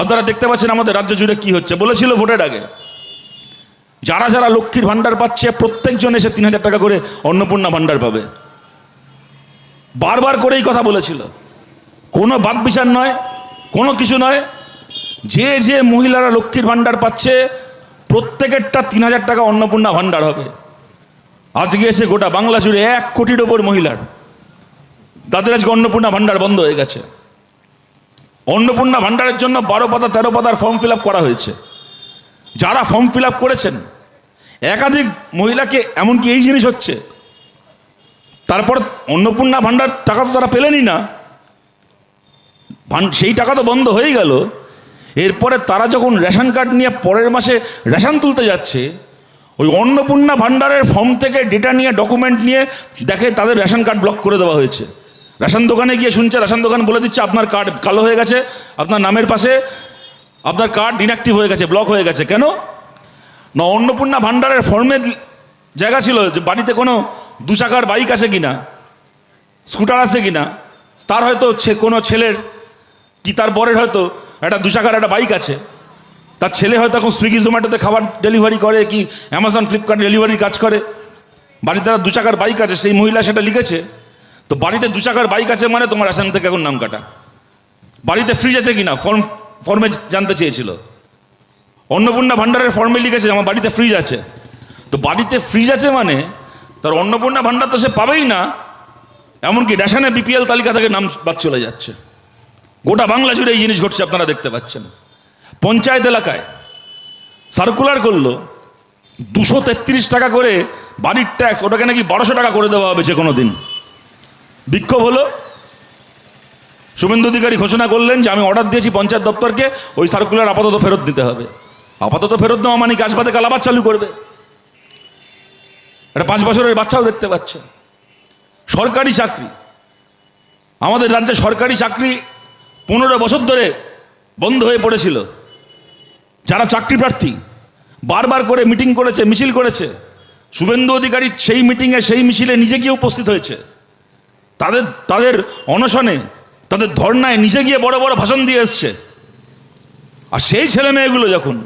আপনারা দেখতে পাচ্ছেন আমাদের রাজ্য জুড়ে কি হচ্ছে। বলেছিল ভোটের আগে যারা যারা লক্ষ্মীর ভাণ্ডার পাচ্ছে প্রত্যেকজন এসে ৩,০০০ টাকা করে অন্নপূর্ণা ভাণ্ডার পাবে। বারবার করে এই কথা বলেছিল, কোনো বাদ বিচার নয়, কোনো কিছু নয়। যে যে মহিলারা লক্ষ্মীর ভাণ্ডার পাচ্ছে প্রত্যেকেরটা ৩,০০০ টাকা অন্নপূর্ণা ভাণ্ডার হবে। আজকে এসে গোটা বাংলা জুড়ে ১ কোটির ওপর মহিলার, তাদের আজকে অন্নপূর্ণা ভাণ্ডার বন্ধ হয়ে গেছে। অন্নপূর্ণা ভাণ্ডারের জন্য ১২ পাতা ১৩ পাতার ফর্ম ফিল আপ করা হয়েছে। যারা ফর্ম ফিল আপ করেছেন একাধিক মহিলাকে এমনকি এই জিনিস হচ্ছে, তারপর অন্নপূর্ণা ভাণ্ডার টাকা তো তারা পেলেনই না, সেই টাকা তো বন্ধ হয়ে গেল। এরপরে তারা যখন রেশন কার্ড নিয়ে পরের মাসে রেশন তুলতে যাচ্ছে, ওই অন্নপূর্ণা ভাণ্ডারের ফর্ম থেকে ডেটা নিয়ে ডকুমেন্ট নিয়ে দেখে তাদের রেশন কার্ড ব্লক করে দেওয়া হয়েছে। রেশন দোকানে গিয়ে শুনছে, রেশন দোকান বলে দিচ্ছে আপনার কার্ড কালো হয়ে গেছে, আপনার নামের পাশে আপনার কার্ড ইনঅ্যাক্টিভ হয়ে গেছে, ব্লক হয়ে গেছে। কেন না, অন্নপূর্ণা ভাণ্ডারের ফর্মের জায়গা ছিল যে বাড়িতে কোনো 2 চাকার বাইক আছে কিনা, স্কুটার আছে কিনা, তার হয়তো কোনো ছেলের কি তার বরের হয়তো একটা 2 চাকার একটা বাইক আছে, তার ছেলে হয়তো এখন সুইগি জোম্যাটোতে খাবার ডেলিভারি করে কি অ্যামাজন ফ্লিপকার্ট ডেলিভারির কাজ করে, বাড়িতে তার 2 চাকার বাইক আছে, সেই মহিলা সেটা লিখেছে। তো বাড়িতে 2 চাকার বাইক আছে মানে তোমার রেশন থেকে এখন নাম কাটা। বাড়িতে ফ্রিজ আছে কিনা ফর্মে জানতে চেয়েছিল, অন্নপূর্ণা ভাণ্ডারের ফর্মে লিখেছে আমার বাড়িতে ফ্রিজ আছে। তো বাড়িতে ফ্রিজ আছে মানে তার অন্নপূর্ণা ভাণ্ডার তো সে পাবেই না, এমনকি রেশনে বিপিএল তালিকা থেকে নাম বাদ চলে যাচ্ছে। গোটা বাংলা জুড়ে এই জিনিস ঘটছে, আপনারা দেখতে পাচ্ছেন। পঞ্চায়েত এলাকায় সার্কুলার করলো 233 টাকা করে বাড়ির ট্যাক্স, ওটাকে নাকি 1200 টাকা করে দেওয়া হবে যে কোনো দিন। বিক্ষোভ হলো, শুভেন্দু অধিকারী ঘোষণা করলেন যে আমি অর্ডার দিয়েছি পঞ্চায়েত দপ্তরকে ওই সার্কুলার আপাতত ফেরত দিতে হবে। আপাতত ফেরত দেওয়া মানে কাজ বাদে কাল আবার চালু করবে। এটা 5 বছরের বাচ্চাও দেখতে পাচ্ছে। সরকারি চাকরি, আমাদের রাজ্যে সরকারি চাকরি 15 বছর ধরে বন্ধ হয়ে পড়েছিল। যারা চাকরি প্রার্থী বারবার করে মিটিং করেছে, মিছিল করেছে, শুভেন্দু অধিকারী সেই মিটিংয়ে সেই মিছিলে নিজে গিয়ে উপস্থিত হয়েছে। তাদের অনশনে, তাদের ধর্নায় নিজে গিয়ে বড় বড় ভাষণ দিয়ে এসছে। আর সেই ছেলে মেয়েগুলো যখন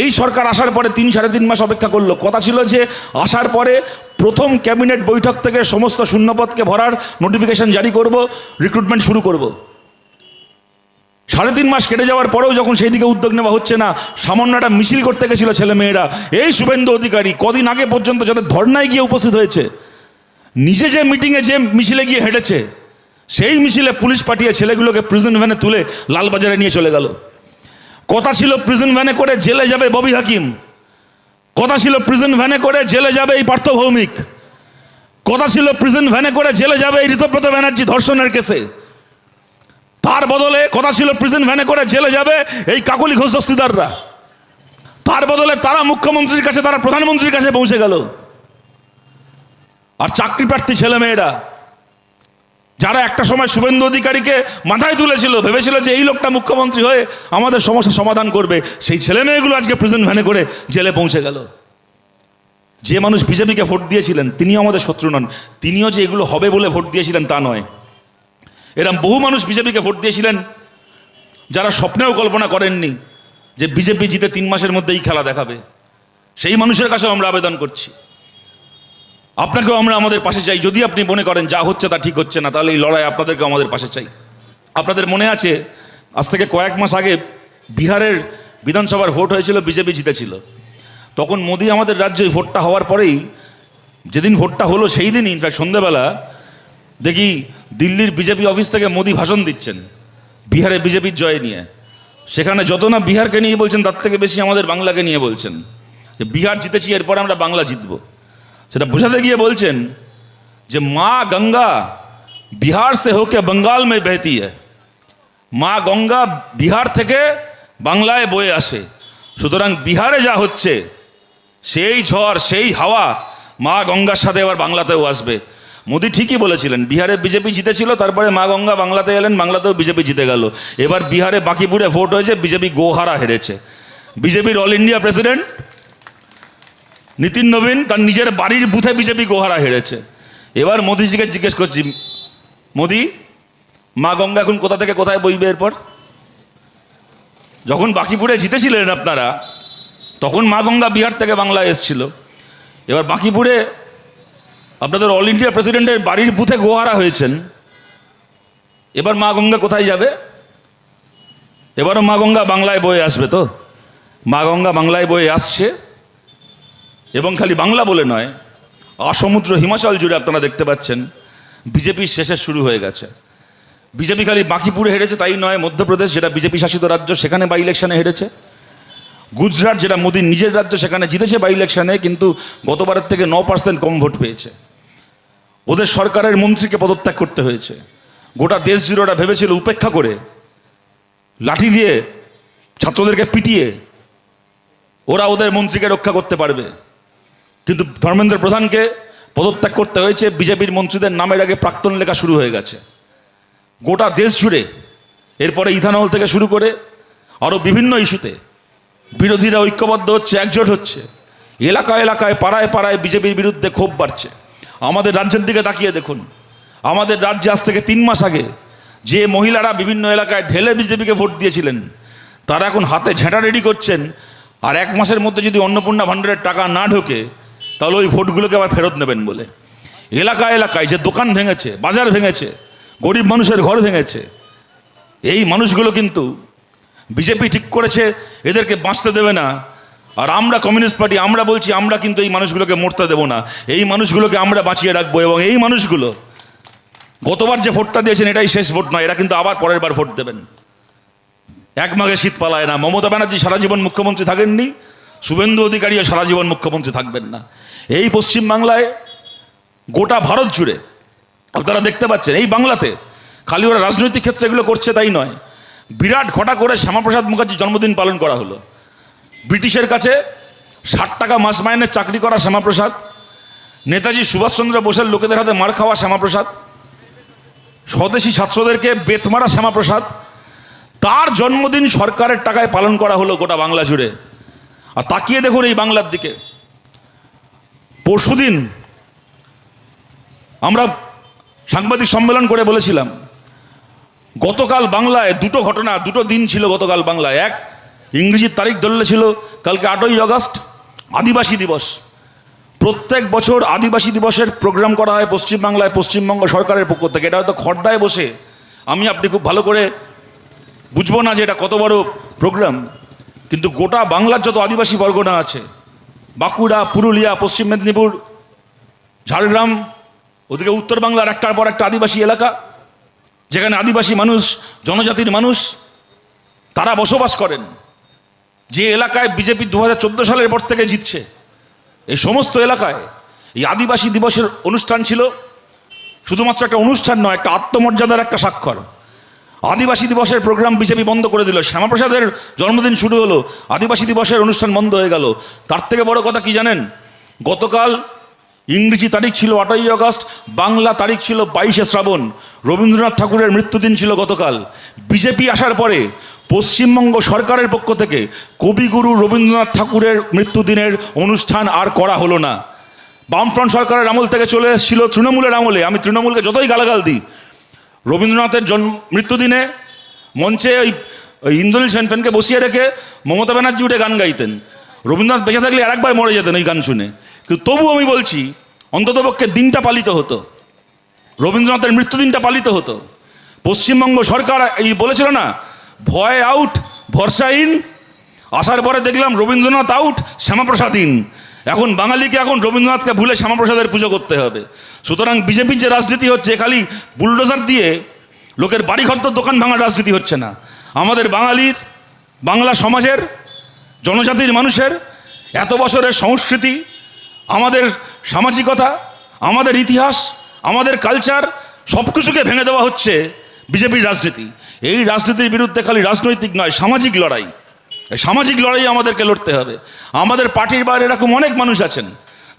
এই সরকার আসার পরে 3-3.5 মাস অপেক্ষা করলো, কথা ছিল যে আসার পরে প্রথম ক্যাবিনেট বৈঠক থেকে সমস্ত শূন্যপদকে ভরার নোটিফিকেশন জারি করব, রিক্রুটমেন্ট শুরু করব। 3.5 মাস কেটে যাওয়ার পরেও যখন সেই দিকে উদ্যোগ নেওয়া হচ্ছে না, সামান্য একটা মিছিল করতে গেছিল ছেলে মেয়েরা, এই শুভেন্দু অধিকারী কদিন আগে পর্যন্ত যাদের ধর্নায় গিয়ে উপস্থিত হয়েছে, নিজে যে মিটিংয়ে যে মিছিলে গিয়ে হেঁটেছে, সেই মিছিলে পুলিশ পাঠিয়ে ছেলেগুলোকে প্রিজন ভ্যানে তুলে লালবাজারে নিয়ে চলে গেল। কথা ছিল প্রিজন ভ্যানে করে জেলে যাবে ববি হাকিম, কথা ছিল প্রিজন ভ্যানে করে জেলে যাবে এই পার্থ ভৌমিক, কথা ছিল প্রিজন ভ্যানে করে জেলে যাবে এই ঋতব্রত ব্যানার্জি ধর্ষণের কেসে। তার বদলে কথা ছিল প্রিজন ভ্যানে করে জেলে যাবে এই কাকলি ঘোষ দস্তিদাররা। তার বদলে তারা মুখ্যমন্ত্রীর কাছে, তারা প্রধানমন্ত্রীর কাছে পৌঁছে গেল। আর চাকরি প্রার্থী ছেলে মেয়েরা যারা একটা সময় শুভেন্দু অধিকারীকে মাথায় তুলেছিল, ভেবেছিল যে এই লোকটা মুখ্যমন্ত্রী হয়ে আমাদের সমস্যা সমাধান করবে, সেই ছেলে মেয়েগুলো আজকে প্রিজন ভ্যানে করে জেলে পৌঁছে গেল। যে মানুষ বিজেপিকে ভোট দিয়েছিলেন তিনিও আমাদের শত্রু নন, তিনিও যে এগুলো হবে বলে ভোট দিয়েছিলেন তা নয়। এরকম বহু মানুষ বিজেপিকে ভোট দিয়েছিলেন যারা স্বপ্নেও কল্পনা করেননি যে বিজেপি জিতে 3 মাসের মধ্যে এই খেলা দেখাবে। সেই মানুষের কাছেও আমরা আবেদন করছি, আপনাকেও আমরা আমাদের পাশে চাই। যদি আপনি মনে করেন যা হচ্ছে তা ঠিক হচ্ছে না, তাহলে এই লড়াই আপনাদেরকেও আমাদের পাশে চাই। আপনাদের মনে আছে আজ থেকে কয়েক মাস আগে বিহারের বিধানসভার ভোট হয়েছিল, বিজেপি জিতেছিল। তখন মোদি আমাদের রাজ্যে ভোটটা হওয়ার পরেই, যেদিন ভোটটা হলো সেই দিনই ইনফ্যাক্ট সন্ধ্যেবেলা দেখি দিল্লির বিজেপি অফিস থেকে মোদি ভাষণ দিচ্ছেন বিহারে বিজেপির জয় নিয়ে। সেখানে যত না বিহারকে নিয়ে বলছেন তার থেকে বেশি আমাদের বাংলাকে নিয়ে বলছেন যে বিহার জিতেছি, এরপরে আমরা বাংলা জিতবো। সেটা বোঝাতে গিয়ে বলছেন যে মা গঙ্গা বিহার সে হোকে বঙ্গাল মে বহতি হ্যায়, মা গঙ্গা বিহার থেকে বাংলায় বয়ে আসে। সুতরাং বিহারে যা হচ্ছে সেই ঝড় সেই হাওয়া মা গঙ্গার সাথে এবার বাংলাতেও আসবে। মোদি ঠিকই বলেছিলেন, বিহারে বিজেপি জিতেছিল, তারপরে মা গঙ্গা বাংলাতে এলেন, বাংলাতেও বিজেপি জিতে গেল। এবার বিহারে বাকিপুরে ভোট হয়েছে, বিজেপি গোহারা হেরেছে। বিজেপির অল ইন্ডিয়া প্রেসিডেন্ট নীতিন নবীন তার নিজের বাড়ির বুথে বিজেপি গোহারা হেরেছে। এবার মোদিজিকে জিজ্ঞেস করছি, মোদি মা গঙ্গা এখন কোথা থেকে কোথায় বইবে এরপর? যখন বাঁকিপুরে জিতেছিলেন আপনারা, তখন মা গঙ্গা বিহার থেকে বাংলায় এসেছিল। এবার বাঁকিপুরে আপনাদের অল ইন্ডিয়া প্রেসিডেন্টের বাড়ির বুথে গোহারা হয়েছেন। এবার মা গঙ্গা কোথায় যাবে? এবারও মা গঙ্গা বাংলায় বয়ে আসবে তো? মা গঙ্গা বাংলায় বয়ে আসছে, এবং খালি বাংলা বলে নয়, আসমুদ্র হিমাচল জুড়ে আপনারা দেখতে পাচ্ছেন বিজেপির শেষে শুরু হয়ে গেছে। বিজেপি খালি বাঁকিপুরে হেরেছে তাই নয়, মধ্যপ্রদেশ যেটা বিজেপি শাসিত রাজ্য সেখানে বাই ইলেকশনে হেরেছে, গুজরাট যেটা মোদির নিজের রাজ্য সেখানে জিতেছে বাই ইলেকশনে, কিন্তু গতবারের থেকে 9% কম ভোট পেয়েছে। ওদের সরকারের মন্ত্রীকে পদত্যাগ করতে হয়েছে। গোটা দেশ জুড়ে ওরা ভেবেছিল উপেক্ষা করে, লাঠি দিয়ে ছাত্রদেরকে পিটিয়ে ওরা ওদের মন্ত্রীকে রক্ষা করতে পারবে, কিন্তু ধর্মেন্দ্র প্রধানকে পদত্যাগ করতে হয়েছে। বিজেপির মন্ত্রীদের নামের আগে প্রাক্তন লেখা শুরু হয়ে গেছে গোটা দেশ জুড়ে। এরপরে ইথানল থেকে শুরু করে আরও বিভিন্ন ইস্যুতে বিরোধীরা ঐক্যবদ্ধ হচ্ছে, একজোট হচ্ছে। এলাকায় এলাকায় পাড়ায় পাড়ায় বিজেপির বিরুদ্ধে ক্ষোভ বাড়ছে। আমাদের রাজ্যের দিকে তাকিয়ে দেখুন, আমাদের রাজ্যে আজ থেকে 3 মাস আগে যে মহিলারা বিভিন্ন এলাকায় ঢেলে বিজেপিকে ভোট দিয়েছিলেন, তারা এখন হাতে ঝেঁটা রেডি করছেন, আর 1 মাসের মধ্যে যদি অন্নপূর্ণা ভাণ্ডারের টাকা না ঢোকে তাহলে ওই ভোটগুলোকে আবার ফেরত নেবেন বলে। এলাকায় এলাকায় যে দোকান ভেঙেছে, বাজার ভেঙেছে, গরিব মানুষের ঘর ভেঙেছে, এই মানুষগুলো কিন্তু বিজেপি ঠিক করেছে এদেরকে বাঁচতে দেবে না। আর আমরা কমিউনিস্ট পার্টি আমরা বলছি আমরা কিন্তু এই মানুষগুলোকে মরতে দেবো না, এই মানুষগুলোকে আমরা বাঁচিয়ে রাখবো। এবং এই মানুষগুলো গতবার যে ভোটটা দিয়েছেন এটাই শেষ ভোট নয়, এরা কিন্তু আবার পরের বার ভোট দেবেন। 1 মাঘে শীত পালায় না। মমতা ব্যানার্জি সারা জীবন মুখ্যমন্ত্রী থাকেননি, শুভেন্দু অধিকারীও সারা জীবন মুখ্যমন্ত্রী থাকবেন না। এই পশ্চিমবাংলায় গোটা ভারত জুড়ে আপনারা দেখতে পাচ্ছেন, এই বাংলাতে খালি ওরা রাজনৈতিক ক্ষেত্রে এগুলো করছে তাই নয়, বিরাট ঘটা করে শ্যামাপ্রসাদ মুখার্জির জন্মদিন পালন করা হলো। ব্রিটিশের কাছে 60 টাকা মাস মাইনের চাকরি করা শ্যামাপ্রসাদ, নেতাজি সুভাষচন্দ্র বোসের লোকেদের হাতে মার খাওয়া শ্যামাপ্রসাদ, স্বদেশী ছাত্রদেরকে বেত মারা শ্যামাপ্রসাদ, তার জন্মদিন সরকারের টাকায় পালন করা হলো গোটা বাংলা জুড়ে। আর তাকিয়ে দেখুন এই বাংলার দিকে, পরশুদিন আমরা সাংবাদিক সম্মেলন করে বলেছিলাম, গতকাল বাংলায় 2টো ঘটনা, 2টো দিন ছিল গতকাল বাংলায়। এক, ইংরেজির তারিখ ধরলে ছিল কালকে 8ই আগস্ট, আদিবাসী দিবস। প্রত্যেক বছর আদিবাসী দিবসের প্রোগ্রাম করা হয় পশ্চিমবাংলায় পশ্চিমবঙ্গ সরকারের পক্ষ থেকে। এটা হয়তো খর্দায় বসে আমি আপনি খুব ভালো করে বুঝবো না যে এটা কত বড় প্রোগ্রাম, কিন্তু গোটা বাংলার যত আদিবাসী পরগনা আছে, বাঁকুড়া, পুরুলিয়া, পশ্চিম মেদিনীপুর, ঝাড়গ্রাম, ওদিকে উত্তর বাংলার একটার পর একটা আদিবাসী এলাকা, যেখানে আদিবাসী মানুষ, জনজাতির মানুষ তারা বসবাস করেন, যে এলাকায় বিজেপি 2014 সালের পর থেকে জিতছে, এই সমস্ত এলাকায় এই আদিবাসী দিবসের অনুষ্ঠান ছিল শুধুমাত্র একটা অনুষ্ঠান নয়, একটা আত্মমর্যাদার একটা স্বাক্ষর। আদিবাসী দিবসের প্রোগ্রাম বিজেপি বন্ধ করে দিল, শ্যামাপ্রসাদের জন্মদিন শুরু হলো, আদিবাসী দিবসের অনুষ্ঠান বন্ধ হয়ে গেল। তার থেকে বড় কথা কি জানেন? গতকাল ইংরেজি তারিখ ছিল 8ই আগস্ট, বাংলা তারিখ ছিল 22শে শ্রাবণ। রবীন্দ্রনাথ ঠাকুরের মৃত্যুদিন ছিল গতকাল। বিজেপি আসার পরে পশ্চিমবঙ্গ সরকারের পক্ষ থেকে কবিগুরু রবীন্দ্রনাথ ঠাকুরের মৃত্যুদিনের অনুষ্ঠান আর করা হলো না। বামফ্রন্ট সরকারের আমল থেকে চলে এসেছিল তৃণমূলের আমলে। আমি তৃণমূলকে যতই গালাগাল দিই, রবীন্দ্রনাথের মৃত্যুদিনে মঞ্চে ওই ইন্দ্রনীল সেনকে বসিয়ে রেখে মমতা ব্যানার্জি উঠে গান গাইতেন। রবীন্দ্রনাথ বেঁচে থাকলে আরেকবার মরে যেতেন ওই গান শুনে, কিন্তু তবু আমি বলছি অন্ততপক্ষে দিনটা পালিত হতো, রবীন্দ্রনাথের মৃত্যুদিনটা পালিত হতো। পশ্চিমবঙ্গ সরকার এই বলেছিল না, ভয় আউট ভরসা ইন, আসার পরে দেখলাম রবীন্দ্রনাথ আউট শ্যামাপ্রসাদ ইন। এখন বাঙালিকে এখন রবীন্দ্রনাথকে ভুলে শ্যামাপ্রসাদের পুজো করতে হবে। সুতরাং বিজেপির যে রাজনীতি হচ্ছে, খালি বুলডোজার দিয়ে লোকের বাড়িঘর তো দোকান ভাঙার রাজনীতি হচ্ছে না। আমাদের বাঙালির, বাংলা সমাজের, জনজাতির মানুষের এত বছরের সংস্কৃতি, আমাদের সামাজিকতা, আমাদের ইতিহাস, আমাদের কালচার সব কিছুকে ভেঙে দেওয়া হচ্ছে বিজেপির রাজনীতি। এই রাজনীতির বিরুদ্ধে খালি রাজনৈতিক নয়, সামাজিক লড়াই, এই সামাজিক লড়াই আমাদেরকে লড়তে হবে। আমাদের পার্টির বাইরে এরকম অনেক মানুষ আছেন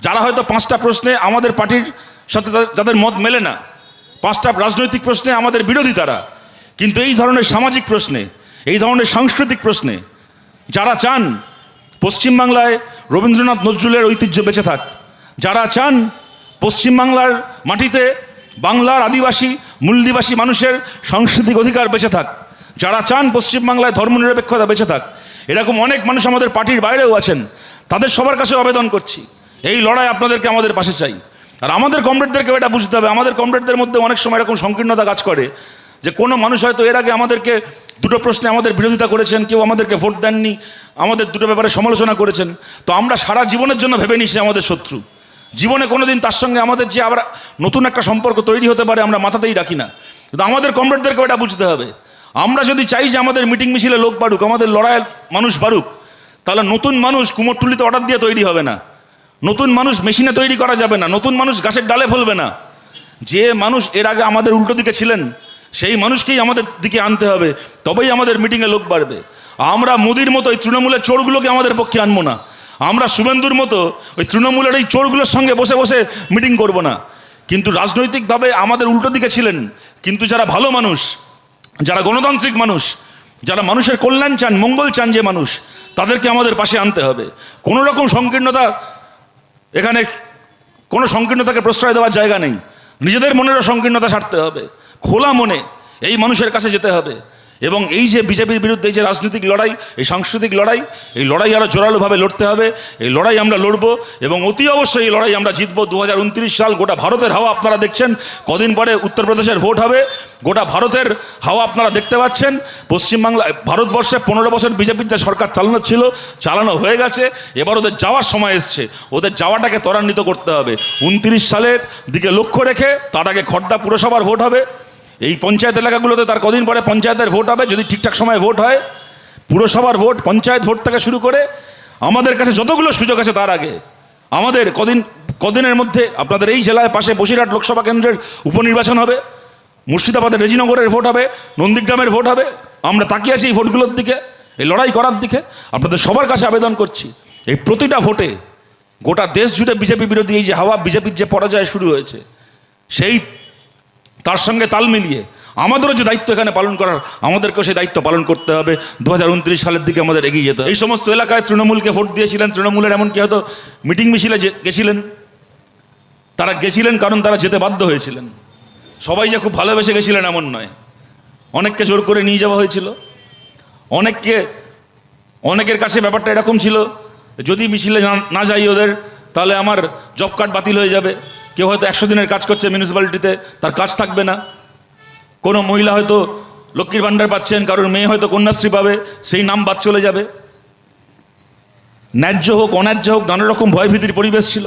যারা হয়তো 5টা প্রশ্নে আমাদের পার্টির সাথে যাদের মত মেলে না, 5টা রাজনৈতিক প্রশ্নে আমাদের বিরোধী তারা, কিন্তু এই ধরনের সামাজিক প্রশ্নে, এই ধরনের সাংস্কৃতিক প্রশ্নে যারা চান পশ্চিমবাংলায় রবীন্দ্রনাথ নজরুলের ঐতিহ্য বেঁচে থাক, যারা চান পশ্চিমবাংলার মাটিতে বাংলার আদিবাসী মূল্যবাসী মানুষের সাংস্কৃতিক অধিকার বেঁচে থাক, যারা চান পশ্চিমবাংলায় ধর্মনিরপেক্ষতা বেঁচে থাক, এরকম অনেক মানুষ আমাদের পার্টির বাইরেও আছেন, তাদের সবার কাছে আবেদন করছি, এই লড়াই আপনাদেরকে আমাদের পাশে চাই। আর আমাদের কমরেডদেরকেও এটা বুঝতে হবে, আমাদের কমরেডদের মধ্যে অনেক সময় এরকম সংকীর্ণতা কাজ করে যে কোনো মানুষ হয়তো এর আগে আমাদেরকে দুটো প্রশ্নে আমাদের বিরোধিতা করেছেন, কেউ আমাদেরকে ভোট দেননি, আমাদের দুটো ব্যাপারে সমালোচনা করেছেন, তো আমরা সারা জীবনের জন্য ভেবে নিই সে আমাদের শত্রু। জীবনে কোনোদিন তার সঙ্গে আমাদের যে আবার নতুন একটা সম্পর্ক তৈরি হতে পারে আমরা মাথাতেই রাখি না। কিন্তু আমাদের কমরেডদেরকেও এটা বুঝতে হবে, আমরা যদি চাই যে আমাদের মিটিং মিছিলে লোক বাড়ুক, আমাদের লড়াইয়ের মানুষ বাড়ুক, তাহলে নতুন মানুষ কুমোরটুলিতে অর্ডার দিয়ে তৈরি হবে না, নতুন মানুষ মেশিনে তৈরি করা যাবে না, নতুন মানুষ গাছের ডালে ফলবে না। যে মানুষ এর আগে আমাদের উল্টো দিকে ছিলেন সেই মানুষকেই আমাদের দিকে আনতে হবে, তবেই আমাদের মিটিংয়ে লোক বাড়বে। আমরা মোদির মতো ওই তৃণমূলের চোরগুলোকে আমাদের পক্ষে আনবো না, আমরা শুভেন্দুর মতো ওই তৃণমূলের এই চোরগুলোর সঙ্গে বসে বসে মিটিং করব না। কিন্তু রাজনৈতিকভাবে আমাদের উল্টো দিকে ছিলেন, কিন্তু যারা ভালো মানুষ, যারা গণতান্ত্রিক মানুষ, যারা মানুষের কল্যাণ চান, মঙ্গল চান যে মানুষ, তাদেরকে আমাদের পাশে আনতে হবে। কোনো রকম সংকীর্ণতা, এখানে কোনো সংকীর্ণতাকে প্রশ্রয় দেওয়ার জায়গা নেই, নিজেদের মনেরও সংকীর্ণতা সারতে হবে, খোলা মনে এই মানুষের কাছে যেতে হবে। এবং এই যে বিজেপির বিরুদ্ধে এই যে রাজনৈতিক লড়াই, এই সাংস্কৃতিক লড়াই, এই লড়াই আরও জোরালোভাবে লড়তে হবে। এই লড়াই আমরা লড়বো এবং অতি অবশ্যই এই লড়াই আমরা জিতবো। 2029 সাল গোটা ভারতের হাওয়া আপনারা দেখছেন, কদিন পরে উত্তরপ্রদেশের ভোট হবে, গোটা ভারতের হাওয়া আপনারা দেখতে পাচ্ছেন। পশ্চিমবাংলা, ভারতবর্ষে 15 বছর বিজেপির যে সরকার চালানো ছিল, চালানো হয়ে গেছে, এবার ওদের যাওয়ার সময় এসছে, ওদের যাওয়াটাকে ত্বরান্বিত করতে হবে। 29 সালের দিকে লক্ষ্য রেখে তার আগে খড়দা পুরসভার ভোট হবে, এই পঞ্চায়েত এলাকাগুলোতে তার কদিন পরে পঞ্চায়েতের ভোট হবে, যদি ঠিকঠাক সময়ে ভোট হয়, পুরসভার ভোট, পঞ্চায়েত ভোট থেকে শুরু করে আমাদের কাছে যতগুলো সুযোগ আছে তার আগে আমাদের কদিনের মধ্যে আপনাদের এই জেলায় পাশে বসিরহাট লোকসভা কেন্দ্রের উপনির্বাচন হবে, মুর্শিদাবাদের রেজিনগরের ভোট হবে, নন্দীগ্রামের ভোট হবে। আমরা তাকিয়ে আছি এই ভোটগুলোর দিকে, এই লড়াই করার দিকে। আপনাদের সবার কাছে আবেদন করছি, এই প্রতিটা ভোটে গোটা দেশ জুড়ে বিজেপি বিরোধী এই যে হাওয়া, বিজেপির যে পরাজয় শুরু হয়েছে, সেই তার সঙ্গে তাল মিলিয়ে আমাদেরও যে দায়িত্ব এখানে পালন করার, আমাদেরকেও সেই দায়িত্ব পালন করতে হবে। 2029 সালের দিকে আমাদের এগিয়ে যেতে হবে। এই সমস্ত এলাকায় তৃণমূলকে ভোট দিয়েছিলেন, তৃণমূলের এমনকি হয়তো মিটিং মিছিলে গেছিলেন, তারা গেছিলেন কারণ তারা যেতে বাধ্য হয়েছিলেন। সবাই যে খুব ভালোবেসে গেছিলেন এমন নয়, অনেককে জোর করে নিয়ে যাওয়া হয়েছিল, অনেকের কাছে ব্যাপারটা এরকম ছিল, যদি মিছিলে না যাই ওদের তাহলে আমার জব কার্ড বাতিল হয়ে যাবে। কেউ হয়তো 100 দিনের কাজ করছে মিউনিসিপ্যালিটিতে, তার কাজ থাকবে না। কোনো মহিলা হয়তো লক্ষ্মীর ভাণ্ডার পাচ্ছেন, কারোর মেয়ে হয়তো কন্যাশ্রী পাবে, সেই নাম বাদ চলে যাবে। ন্যায্য হোক অন্যায্য হোক, নানা রকম ভয়ভীতির পরিবেশ ছিল।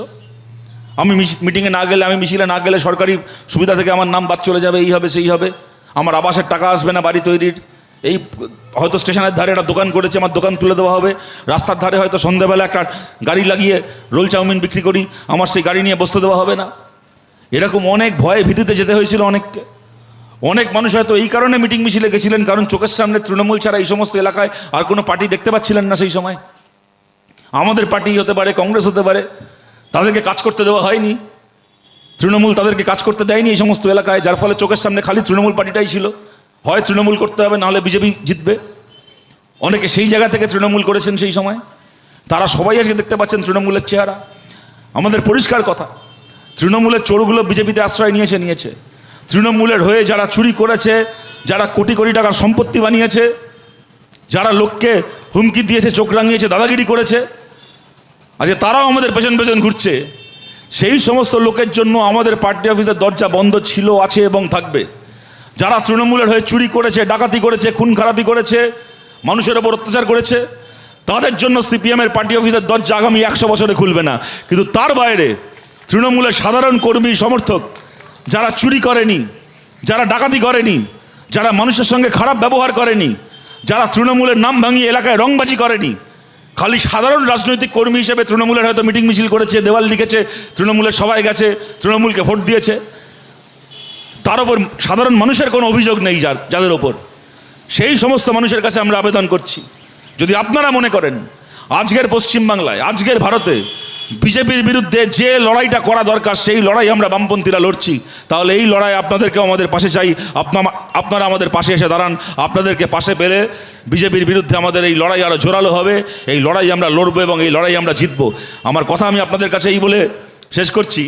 আমি মিটিংয়ে না গেলে, আমি মিছিলে না গেলে সরকারি সুবিধা থেকে আমার নাম বাদ চলে যাবে, এই হবে সেই হবে, আমার আবাসের টাকা আসবে না বাড়ি তৈরির, এই হয়তো স্টেশনের ধারে একটা দোকান করেছে, আমার দোকান তুলে দেওয়া হবে, রাস্তার ধারে হয়তো সন্ধ্যাবেলা একটা গাড়ি লাগিয়ে রোল চাউমিন বিক্রি করি, আমার সেই গাড়ি নিয়ে বসতে দেওয়া হবে না। এরকম অনেক ভয়ে ভীতিতে যেতে হয়েছিল অনেককে। অনেক মানুষ হয়তো এই কারণে মিটিং মিছিলে গেছিলেন, কারণ চোখের সামনে তৃণমূল ছাড়া এই সমস্ত এলাকায় আর কোনো পার্টি দেখতে পাচ্ছিলেন না সেই সময়। আমাদের পার্টি হতে পারে, কংগ্রেস হতে পারে, তাদেরকে কাজ করতে দেওয়া হয়নি, তৃণমূল তাদেরকে কাজ করতে দেয়নি এই সমস্ত এলাকায়, যার ফলে চোখের সামনে খালি তৃণমূল পার্টিটাই ছিল। হয় তৃণমূল করতে হবে, নাহলে বিজেপি জিতবে। অনেকে সেই জায়গা থেকে তৃণমূল করেছেন সেই সময়, তারা সবাই আজকে দেখতে পাচ্ছেন তৃণমূলের চেহারা। আমাদের পরিষ্কার কথা, তৃণমূলের চোরগুলো বিজেপিতে আশ্রয় নিয়েছে। তৃণমূলের হয়ে যারা চুরি করেছে, যারা কোটি কোটি টাকার সম্পত্তি বানিয়েছে, যারা লোককে হুমকি দিয়েছে, চোখ রাঙিয়েছে, দাদাগিরি করেছে, আজকে তারাও আমাদের পেছন পেছন ঘুরছে। সেই সমস্ত লোকের জন্য আমাদের পার্টি অফিসের দরজা বন্ধ ছিল, আছে এবং থাকবে। যারা তৃণমূলের হয়ে চুরি করেছে, ডাকাতি করেছে, খুন খারাপি করেছে, মানুষের ওপর অত্যাচার করেছে, তাদের জন্য সিপিএমের পার্টি অফিসের দরজা আগামী 100 বছরে খুলবে না। কিন্তু তার বাইরে তৃণমূলের সাধারণ কর্মী সমর্থক, যারা চুরি করেনি, যারা ডাকাতি করেনি, যারা মানুষের সঙ্গে খারাপ ব্যবহার করেনি, যারা তৃণমূলের নাম ভাঙিয়ে এলাকায় রংবাজি করেনি, খালি সাধারণ রাজনৈতিক কর্মী হিসেবে তৃণমূলের হয়তো মিটিং মিছিল করেছে, দেওয়াল লিখেছে, তৃণমূলের সবাই গেছে, তৃণমূলকে ভোট দিয়েছে, তার ওপর সাধারণ মানুষের কোনো অভিযোগ নেই যাদের ওপর, সেই সমস্ত মানুষের কাছে আমরা আবেদন করছি, যদি আপনারা মনে করেন আজকের পশ্চিমবাংলায়, আজকের ভারতে বিজেপির বিরুদ্ধে যে লড়াইটা করা দরকার, সেই লড়াই আমরা বামপন্থীরা লড়ছি, তাহলে এই লড়াই আপনাদেরকেও আমাদের পাশে চাই। আপনারা আমাদের পাশে এসে দাঁড়ান। আপনাদেরকে পাশে পেলে বিজেপির বিরুদ্ধে আমাদের এই লড়াই আরও জোরালো হবে। এই লড়াই আমরা লড়বো এবং এই লড়াই আমরা জিতবো। আমার কথা আমি আপনাদের কাছে এই বলে শেষ করছি।